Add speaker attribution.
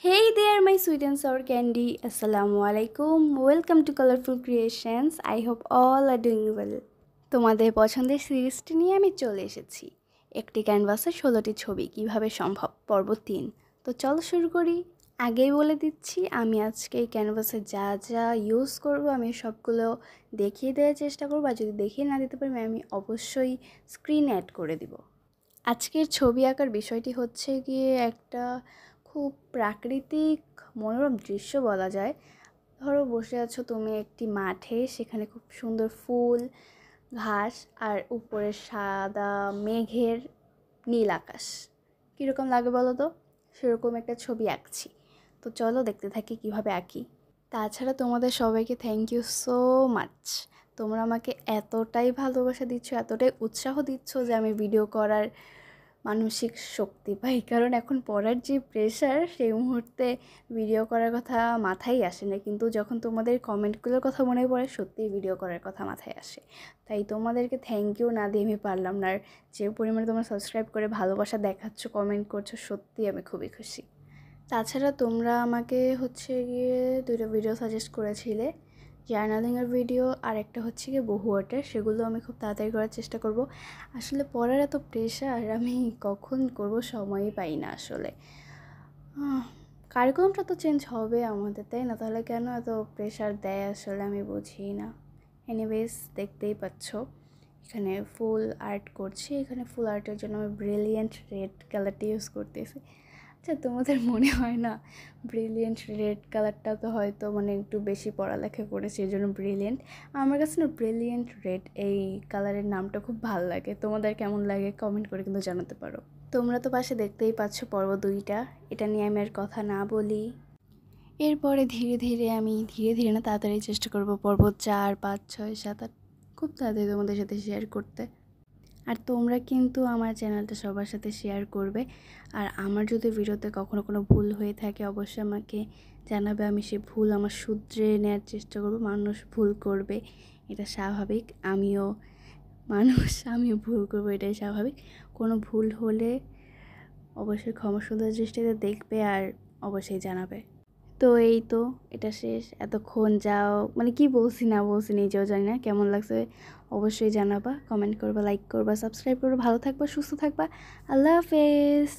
Speaker 1: Hey there, my sweet and sour candy. Assalamu alaikum. Welcome to Colorful Creations. I hope all are doing well. তোমাদের পছন্দের সিরিজটি নিয়ে আমি চলে এসেছি। একটি ক্যানভাসে 16টি ছবি কিভাবে সম্ভব পর্ব 3। তো চলো শুরু করি। আগেই বলে দিচ্ছি আমি আজকে এই ক্যানভাসে যা যা ইউজ করব আমি সবগুলো দেখিয়ে দেওয়ার চেষ্টা করব, আর যদি দেখিয়ে না দিতে পারি আমি অবশ্যই স্ক্রিন অ্যাড করে দিব। আজকের ছবি আঁকার বিষয়টি হচ্ছে গিয়ে একটা খুব প্রাকৃতিক মনোরম দৃশ্য বলা যায়। ধরো বসে আছো তুমি একটি মাঠে, সেখানে খুব সুন্দর ফুল, ঘাস আর উপরে সাদা মেঘের নীল আকাশ। কীরকম লাগে বলো তো? সেরকম একটা ছবি আঁকছি। তো চলো দেখতে থাকি কিভাবে আঁকি। তাছাড়া তোমাদের সবাইকে থ্যাংক ইউ সো মাচ। তোমরা আমাকে এতটাই ভালোবাসা দিচ্ছ, এতটাই উৎসাহ দিচ্ছ যে আমি ভিডিও করার মানসিক শক্তি পাই। কারণ এখন পড়ার যে প্রেশার, সেই মুহূর্তে ভিডিও করার কথা মাথায় আসে না, কিন্তু যখন তোমাদের কমেন্টগুলোর কথা মনে পড়ে সত্যিই ভিডিও করার কথা মাথায় আসে। তাই তোমাদেরকে থ্যাংক ইউ না দিয়ে আমি পারলাম না। আর যে পরিমাণে তোমরা সাবস্ক্রাইব করে ভালোবাসা দেখাচ্ছ, কমেন্ট করছো, সত্যিই আমি খুবই খুশি। তাছাড়া তোমরা আমাকে হচ্ছে গিয়ে 2টা ভিডিও সাজেস্ট করেছিলে, জার্নালিংয়ের ভিডিও আর একটা হচ্ছে গিয়ে বহু আর্টের। সেগুলো আমি খুব তাড়াতাড়ি করার চেষ্টা করব। আসলে পড়ার এত প্রেশার, আমি কখন করব সময়ই পাই না আসলে। কারিকুলামটা তো চেঞ্জ হবে আমাদের, তাই না? তাহলে কেন এত প্রেশার দেয় আসলে আমি বুঝি না। এনিওয়েজ, দেখতেই পাচ্ছ এখানে ফুল আর্ট করছি। এখানে ফুল আর্টের জন্য আমি ব্রিলিয়েন্ট রেড কালারটি ইউজ করতেছি। আচ্ছা, তোমাদের মনে হয় না ব্রিলিয়েন্ট রেড কালারটা তো হয়তো একটু বেশি পড়ালেখা করেছে এই জন্য ব্রিলিয়েন্ট? আমার কাছে না ব্রিলিয়েন্ট রেড এই কালারের নামটা খুব ভালো লাগে। তোমাদের কেমন লাগে কমেন্ট করে কিন্তু জানাতে পারো। তোমরা তো পাশে দেখতেই পাচ্ছ পর্ব 2টা। এটা নিয়ে আমি আর কথা না বলি। এরপরে ধীরে ধীরে না তাড়াতাড়ি চেষ্টা করব পর্ব 4, 5, 6, 7, 8 খুব তাড়াতাড়ি তোমাদের সাথে শেয়ার করতে। আর তোমরা কিন্তু আমার চ্যানেলটা সবার সাথে শেয়ার করবে। আর আমার যদি ভিডিওতে কখনো কোনো ভুল হয়ে থাকে অবশ্যই আমাকে জানাবে। আমি সেই ভুল আমার শুধরে নেওয়ার চেষ্টা করব। মানুষ ভুল করবে, এটা স্বাভাবিক। আমিও মানুষ, আমিও ভুল করবো, এটাই স্বাভাবিক। কোনো ভুল হলে অবশ্যই ক্ষমা সুন্দর দৃষ্টিতে দেখবে আর অবশ্যই জানাবে। তো এই তো, এটা শেষ। এতক্ষণ যাও কি বলছি না বলছি নিজেও জানি না। কেমন লাগছে অবশ্যই জানাবা, কমেন্ট করবা, লাইক করবা, সাবস্ক্রাইব করবা। ভালো থাকবা, সুস্থ থাকবা। আল্লাহ হাফেজ।